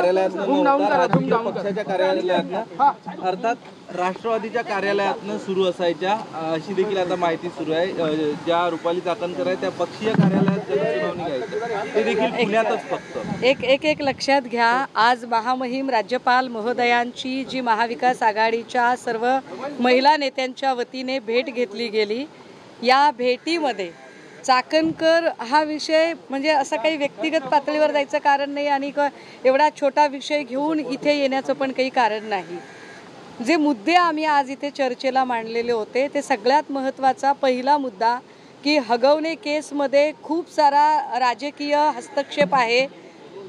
कार्यालयातनं पक्षाच्या कार्यालयातनं अर्थात राष्ट्रवादीच्या कार्यालयातनं सुरू असायच्या अशी देखील आता माहिती सुरू आहे। ज्या रुपाली चाकणकर आहे त्या पक्षीय कार्यालयात सुनावणी घ्यायची ते देखील पुण्यातच फक्त एक लक्षात घ्या। आज महामहिम राज्यपाल महोदयांची जी महाविकास आघाडीच्या सर्व महिला नेत्यांच्या वतीने भेट घेतली गेली, या भेटीमध्ये चाकणकर हा विषय म्हणजे असं काही व्यक्तिगत पातळीवर जायचं कारण नाही आणि एवढा छोटा विषय घेऊन इथे येण्याचं पण काही कारण नाही। जे मुद्दे आम्ही आज इथे चर्चेला मांडलेले होते ते सगळ्यात महत्त्वाचा पहिला मुद्दा की हगवणे केसमध्ये खूप सारा राजकीय हस्तक्षेप आहे।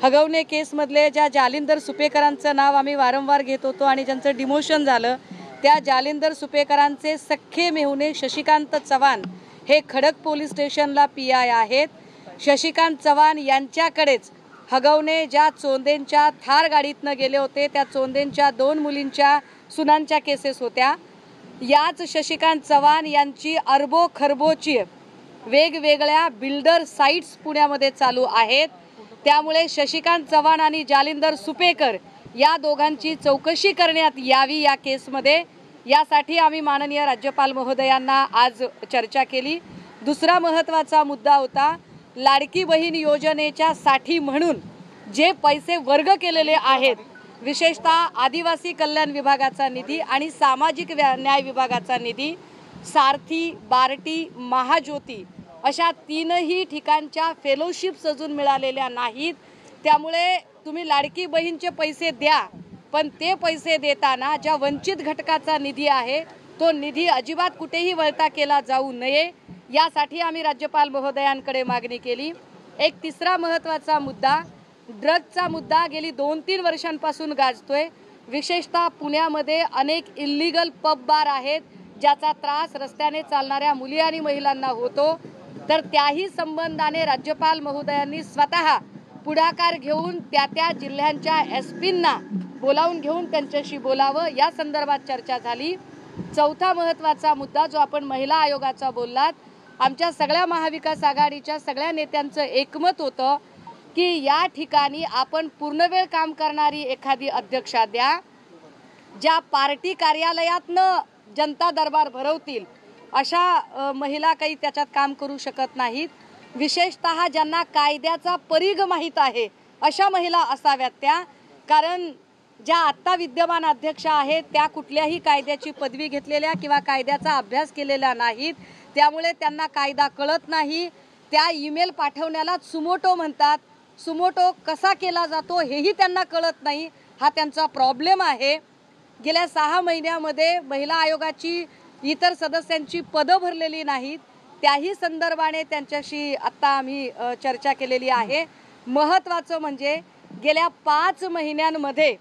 हगवणे केसमधले ज्या जालिंदर सुपेकरांचं नाव आम्ही वारंवार घेत होतो आणि ज्यांचं डिमोशन झालं, त्या जालिंदर सुपेकरांचे सख्खे मेहुणे शशिकांत चव्हाण हे खडक पोलीस स्टेशनला PI आहेत। शशिकांत चव्हाण यांच्याकडेच हगवणे ज्या चोंदेंच्या थार गाडीतनं गेले होते त्या चोंदेंच्या 2 मुलींच्या सुनांच्या केसेस होत्या। याच शशिकांत चव्हाण यांची अरबो खरबोची वेगवेगळ्या बिल्डर साइट्स पुण्यामध्ये चालू आहेत। त्यामुळे शशिकांत चव्हाण आणि जालिंदर सुपेकर या दोघांची चौकशी करण्यात यावी या केसमध्ये, यासाठी आम्ही माननीय राज्यपाल महोदयांना आज चर्चा केली। दुसरा महत्त्वाचा मुद्दा होता लाडकी बहीण योजनेच्या साठी म्हणून जे पैसे वर्ग केलेले आहेत, विशेषतः आदिवासी कल्याण विभागाचा निधी आणि सामाजिक न्याय विभागाचा निधी, सारथी, बार्टी, महाज्योती अशा 3ही ठिकाणच्या फेलोशिप्स अजून मिळालेल्या नाहीत। त्यामुळे तुम्ही लाडकी बहीणचे पैसे द्या, पण ते पैसे देताना ज्या वंचित घटकाचा निधी आहे तो निधी अजिबात कुठेही वळता केला जाऊ नये, यासाठी आम्ही राज्यपाल महोदयांकडे मागणी केली। एक तिसरा महत्त्वाचा मुद्दा ड्रग्जचा मुद्दा गेली 2-3 वर्षांपासून गाजतोय। विशेषतः पुण्यामध्ये अनेक इल्लीगल पब बार आहेत ज्याचा त्रास रस्त्याने चालणाऱ्या मुली आणि महिलांना होतो। तर त्याही संबंधाने राज्यपाल महोदयांनी स्वतः पुढाकार घेऊन त्या जिल्ह्यांच्या SPंना बोलावून घेऊन त्यांच्याशी बोलावं, या संदर्भात चर्चा झाली। चौथा महत्त्वाचा मुद्दा जो आपण महिला आयोगाचा बोललात, आमच्या सगळ्या महाविकास आघाडीच्या सगळ्या नेत्यांचं एकमत होतं की या ठिकाणी आपण पूर्णवेळ काम करणारी एखादी अध्यक्षा द्या, ज्या पार्टी कार्यालयातनं जनता दरबार भरवतील अशा महिला काही त्याच्यात काम करू शकत नाहीत। विशेषतः ज्यांना कायद्याचा परिघ माहीत आहे अशा महिला असाव्यात त्या, कारण ज्या आत्ता विद्यमान अध्यक्षा आहेत त्या कुठल्याही कायद्याची पदवी घेतलेल्या किंवा कायद्याचा अभ्यास केलेला नाहीत, त्यामुळे त्यांना कायदा कळत नाही। त्या ईमेल पाठवण्याला सुमोटो म्हणतात, सुमोटो कसा केला जातो हेही त्यांना कळत नाही, हा त्यांचा प्रॉब्लेम आहे। गेल्या 6 महिन्यामध्ये महिला आयोगाची इतर सदस्यांची पदं भरलेली नाहीत, त्याही संदर्भाने त्यांच्याशी आत्ता आम्ही चर्चा केलेली आहे। महत्त्वाचं म्हणजे गेल्या 5 महिन्यांमध्ये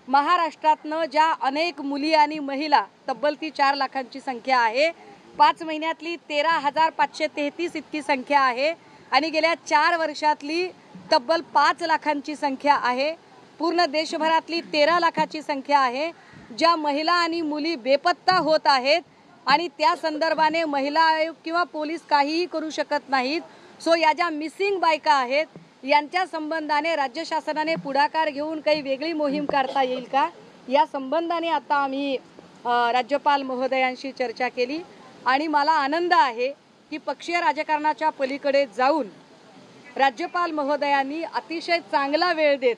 महाराष्ट्रातनं ज्या अनेक मुली आणि महिला, तब्बल ती 4 लाखांची संख्या आहे, 5 महिन्यातली 13,533 इतकी संख्या आहे आणि गेल्या 4 वर्षातली तब्बल 5 लाखांची संख्या आहे। पूर्ण देशभरातली 13 लाखाची संख्या आहे ज्या महिला आणि मुली बेपत्ता होत आहेत आणि त्या संदर्भाने महिला आयोग किंवा पोलीस काहीही करू शकत नाहीत। सो या ज्या मिसिंग बायका आहेत यांच्या संबंधाने राज्य शासनाने पुढाकार घेऊन काही वेगळी मोहीम करता येईल का, या संबंधाने आता आम्ही राज्यपाल महोदयांशी चर्चा केली आणि मला आनंद आहे की पक्षीय राजकारणाच्या पलीकडे जाऊन राज्यपाल महोदयांनी अतिशय चांगला वेळ देत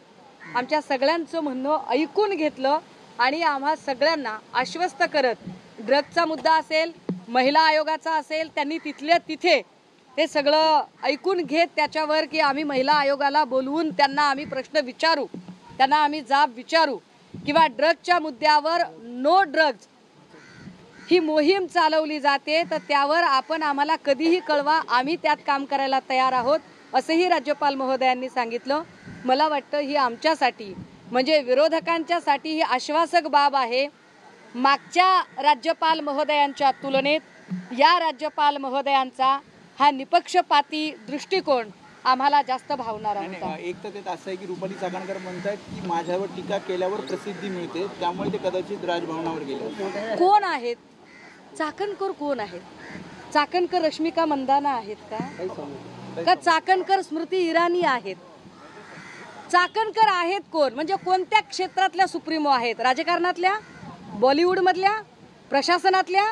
आमच्या सगळ्यांचं म्हणणं ऐकून घेतलं आणि आम्हा सगळ्यांना आश्वस्त करत ड्रग्जचा मुद्दा असेल, महिला आयोगाचा असेल, त्यांनी तिथल्या तिथे ते सगळं ऐकून घेत त्याच्यावर की आम्ही महिला आयोगाला बोलवून त्यांना आम्ही प्रश्न विचारू, त्यांना आम्ही जाब विचारू किंवा ड्रग्जच्या मुद्द्यावर नो ड्रग्ज ही मोहीम चालवली जाते तर त्यावर आपण आम्हाला कधीही कळवा, आम्ही त्यात काम करायला तयार आहोत असंही राज्यपाल महोदयांनी सांगितलं। मला वाटतं ही आमच्यासाठी म्हणजे विरोधकांच्यासाठी ही आश्वासक बाब आहे। मागच्या राज्यपाल महोदयांच्या तुलनेत या राज्यपाल महोदयांचा हा निपक्षपाती दृष्टिकोन आम्हाला जास्त भावणारा होता। एक तर ते असं आहे की रुपाली चाकणकर म्हणतात की माझ्यावर टीका केल्यावर प्रसिद्धी मिळते, त्यामुळे ते कदाचित राजभवनावर गेले। कोण आहेत चाकणकर? कोण आहेत चाकणकर? रश्मिका मंदाना आहेत का चाकणकर स्मृती इराणी आहेत चाकणकर आहेत कोण, म्हणजे कोणत्या क्षेत्रातल्या सुप्रीमो आहेत? राजकारणातल्या, बॉलिवूडमधल्या, प्रशासनातल्या?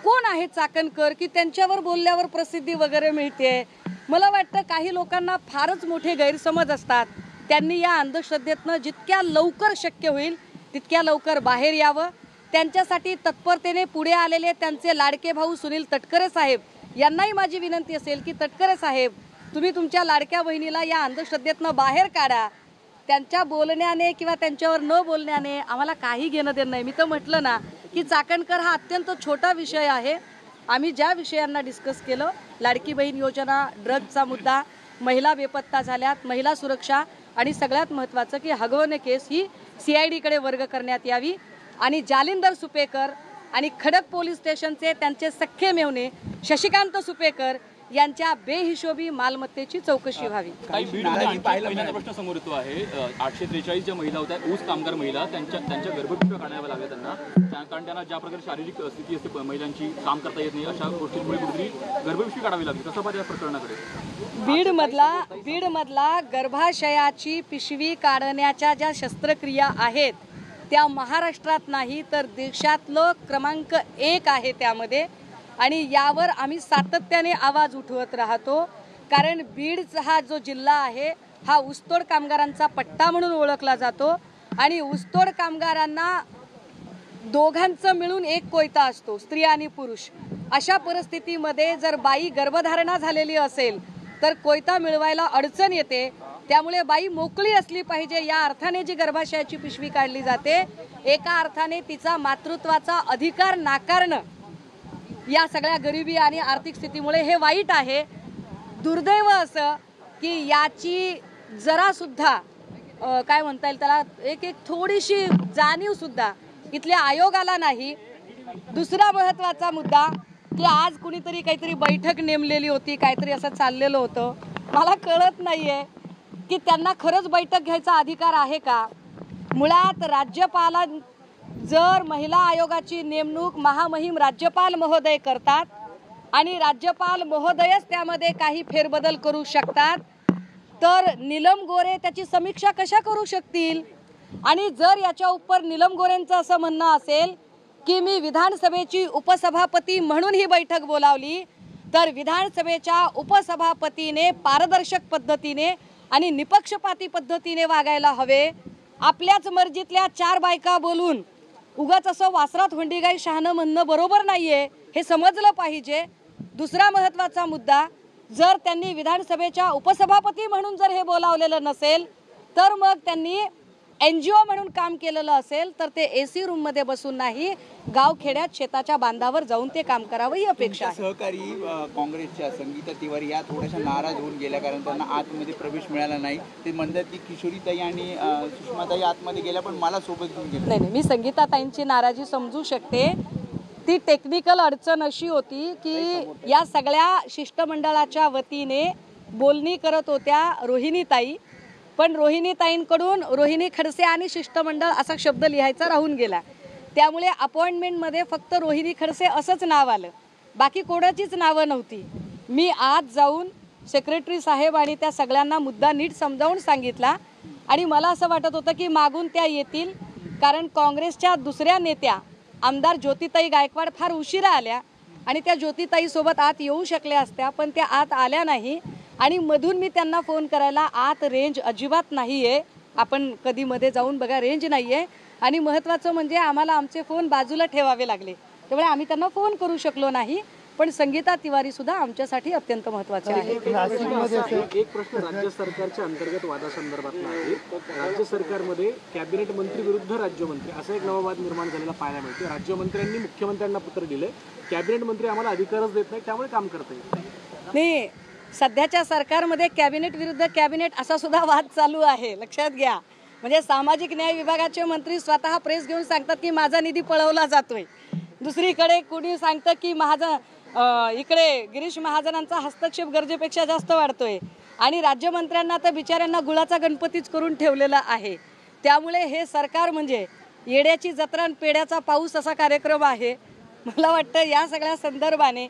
कोण आहेत चाकणकर की त्यांच्यावर बोलल्यावर प्रसिद्धी वगैरे मिळते? मला वाटतं काही लोकांना फारच मोठे गैरसमज असतात. त्यांनी या अंधश्रद्धेतनं जितक्या लवकर शक्य होईल तितक्या लवकर बाहेर यावं. त्यांच्यासाठी तत्परतेने पुढे आलेले त्यांचे लाडके भाऊ सुनील तटकरे साहेब यांनाही माझी विनंती असेल की तटकरे साहेब, तुम्ही तुमच्या लाडक्या बहिणीला या अंधश्रद्धेतनं बाहेर काढा. त्यांच्या बोलण्याने किंवा त्यांच्यावर न बोलण्याने आम्हाला काही घेणं देणं नाही. मी तर म्हटलं ना की चाकणकर हा अत्यंत छोटा विषय आहे. आम्ही ज्या विषयांना डिस्कस केलं, लाडकी बहीण योजना, ड्रग्जचा मुद्दा, महिला बेपत्ता झाल्यात, महिला सुरक्षा आणि सगळ्यात महत्त्वाचं की हगवणे केस ही CIDकडे वर्ग करण्यात यावी आणि जालिंदर सुपेकर आणि खडक पोलीस स्टेशनचे त्यांचे सख्खे मेव्हणे शशिकांत सुपेकर यांच्या बेहिशोबी मालमत्तेची चौकशी व्हावी. पहिल्यांदा प्रश्न समोर येतो आहे. 843 ज्या महिला होत्या, ऊस कामगार महिला, त्यांच्या गर्भपिशव्या काढाव्या लागल्या त्यांना, कारण त्यांना ज्या प्रकारे शारीरिक स्थिती असते महिलांची, काम करता येत नाही, अशा गोष्टींमुळे कुठेतरी गर्भपिशवी काढावी लागली. कसं पाहिजे या प्रकरणाकडे? बीडमधला गर्भाशयाची पिशवी काढण्याच्या ज्या शस्त्रक्रिया आहेत त्या महाराष्ट्रात नाही तर देशातलं क्रमांक 1 आहे त्यामध्ये. आणि यावर आम्ही सातत्याने आवाज उठवत राहतो, कारण बीडचा हा जो जिल्हा आहे हा ऊसतोड कामगारांचा पट्टा म्हणून ओळखला जातो आणि ऊसतोड कामगारांना दोघांचं मिळून एक कोयता असतो, स्त्री आणि पुरुष. अशा परिस्थितीमध्ये जर बाई गर्भधारणा झालेली असेल तर कोयता मिळवायला अडचण येते. त्यामुळे बाई मोकळी असली पाहिजे. या अर्थाने जी गर्भाशयाची पिशवी काढली जाते, एका अर्थाने तिचा मातृत्वाचा अधिकार नाकारणं या सगळ्या गरिबी आणि आर्थिक स्थितीमुळे हे वाईट आहे. दुर्दैव असं की याची जरा सुद्धा काय म्हणता येईल त्याला, एक थोडीशी जाणीव सुद्धा इथल्या आयोगाला नाही. दुसरा महत्त्वाचा मुद्दा की आज कुणीतरी काहीतरी बैठक नेमलेली होती, काहीतरी असं चाललेलं होतं. मला कळत नाहीये की त्यांना खरंच बैठक घ्यायचा अधिकार आहे का. मुळात राज्यपाला जर महिला आयोगाची नेमणूक महामहिम राज्यपाल महोदय करतात आणि राज्यपाल महोदयच त्यामध्ये काही फेरबदल करू शकतात, तर नीलम गोरे त्याची समीक्षा कशा करू शकतील? आणि जर याच्या उपर नीलम गोरेंचं असं म्हणणं असेल की मी विधानसभेची उपसभापती म्हणून ही बैठक बोलावली, तर विधानसभेच्या उपसभापतीने पारदर्शक पद्धतीने आणि निपक्षपाती पद्धतीने वागायला हवे. आपल्याच मर्जीतल्या 4 बायका बोलून उगाच असं वासरात हुंडीगाई शहाणं म्हणणं बरोबर नाहीये, हे समजलं पाहिजे. दुसरा महत्त्वाचा मुद्दा, जर त्यांनी विधानसभेच्या उपसभापती म्हणून जर हे बोलावलेलं नसेल तर मग त्यांनी NGO म्हणून काम केलेलं असेल तर ते AC रूममध्ये बसून नाही, गावखेड्यात शेताच्या बांधावर जाऊन ते काम करावं ही अपेक्षा आहे. सहकारी काँग्रेसच्या संगीता तिवारी या थोड्याशा नाराज होऊन गेल्या, कारण त्यांना आतमध्ये प्रवेश मिळाला नाही. ते म्हणतात की किशोरीताई आणि सुषमाताई आतमध्ये गेल्या पण मला सोबत घेऊन गेल्या. नाही, मी संगीताताईंची नाराजी समजू शकते. ती टेक्निकल अडचण अशी होती की या सगळ्या शिष्टमंडळाच्या वतीने बोलणी करत होत्या रोहिणीताई, पण रोहिणीताईंकडून रोहिणी खडसे आणि शिष्टमंडळ असा शब्द लिहायचा राहून गेला. त्यामुळे अपॉइंटमेंटमध्ये फक्त रोहिणी खडसे असंच नाव आलं, बाकी कोणाचीच नावं नव्हती. मी आज जाऊन सेक्रेटरी साहेब आणि त्या सगळ्यांना मुद्दा नीट समजावून सांगितला आणि मला असं वाटत होतं की मागून त्या येतील, कारण काँग्रेसच्या दुसऱ्या नेत्या आमदार ज्योतिताई गायकवाड फार उशिरा आल्या आणि त्या ज्योतिताईसोबत आत येऊ शकल्या असत्या, पण त्या आत आल्या नाही. आणि मधून मी त्यांना फोन करायला, आत रेंज अजिबात नाही आहे, आपण कधी मध्ये जाऊन बघा, रेंज नाही आहे. आणि महत्त्वाचं म्हणजे आम्हाला आमचे फोन बाजूला ठेवावे लागले, त्यामुळे आम्ही त्यांना फोन करू शकलो नाही. पण संगीता तिवारी सुद्धा आमच्यासाठी अत्यंत महत्त्वाचे आहे. एक प्रश्न राज्य सरकारच्या अंतर्गत वादासंदर्भातला आहे. राज्य सरकारमध्ये कॅबिनेट मंत्री विरुद्ध राज्यमंत्री असा एक नवा वाद निर्माण झालेला पाहायला मिळतो. राज्यमंत्र्यांनी मुख्यमंत्र्यांना पत्र दिलंय, कॅबिनेट मंत्री आम्हाला अधिकारच देत नाही, त्यामुळे काम करता येत नाही. सध्याच्या सरकारमध्ये कॅबिनेट विरुद्ध कॅबिनेट असा सुद्धा वाद चालू आहे, लक्षात घ्या. म्हणजे सामाजिक न्याय विभागाचे मंत्री स्वतः प्रेस घेऊन सांगतात की माझा निधी पळवला जातोय. दुसरीकडे कुणी सांगतं की इकडे गिरीश महाजनांचा हस्तक्षेप गरजेपेक्षा जास्त वाढतोय. आणि राज्यमंत्र्यांना तर बिचाऱ्यांना गुळाचा गणपतीच करून ठेवलेला आहे. त्यामुळे हे सरकार म्हणजे येड्याची जत्रा आणि पेड्याचा पाऊस असा कार्यक्रम आहे. मला वाटतं या सगळ्या संदर्भाने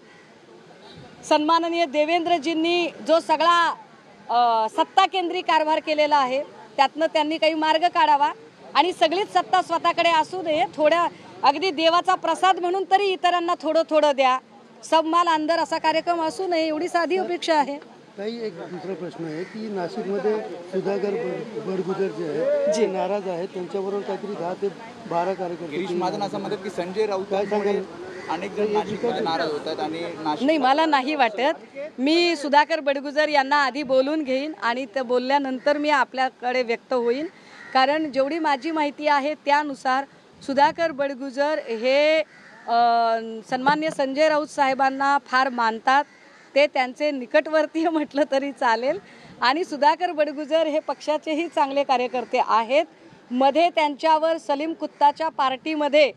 सन्माननीय देवेंद्रजींनी जो सगळा सत्ता केंद्री कारभार केलेला आहे, त्यातनं त्यांनी काही मार्ग काढावा आणि सगळीच सत्ता स्वतःकडे असू दे, थोड्या अगदी देवाचा प्रसाद म्हणून तरी इतरांना थोडं थोडं द्या, सब माल अंदर असा कार्यक्रम असू नये, एवढी साधी अपेक्षा आहे. ताई, एक दुसरा प्रश्न आहे की नाशिकमध्ये सुधाकर बडगुजर जे आहे जे नाराज आहेत त्यांच्याबरोबर काहीतरी 10 ते 12 कार्यकर्ते. गिरीश महाजन असं म्हणतात की संजय राऊतांमुळे अनेक जण नाशिकमध्ये नाराज होतात आणि नाही, मला नाही वाटत. मी सुधाकर बडगुजर यांना आधी बोलून घेईन आणि ते बोलल्यानंतर मी आपल्याकडे व्यक्त होईन. कारण जेवढी माझी माहिती आहे त्यानुसार सुधाकर बडगुजर हे सन्मान्य संजय राऊत साहेबांना फार मानतात. ते त्यांचे निकटवर्तीय म्हटलं तरी चालेल. आणि सुधाकर बडगुजर हे पक्षाचेही चांगले कार्यकर्ते आहेत. मध्ये त्यांच्यावर सलीम कुत्ताच्या पार्टीमध्ये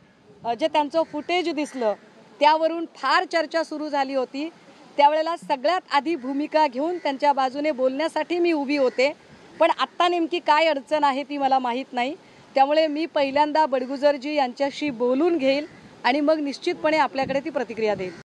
जे त्यांचं फुटेज दिसलं त्यावरून फार चर्चा सुरू झाली होती. त्यावेळेला सगळ्यात आधी भूमिका घेऊन त्यांच्या बाजूने बोलण्यासाठी मी उभी होते. पण आत्ता नेमकी काय अडचण आहे ती मला माहीत नाही. त्यामुळे मी पहिल्यांदा बडगुजरजी यांच्याशी बोलून घेईल आणि मग निश्चितपणे आपल्याकडे ती प्रतिक्रिया देईल.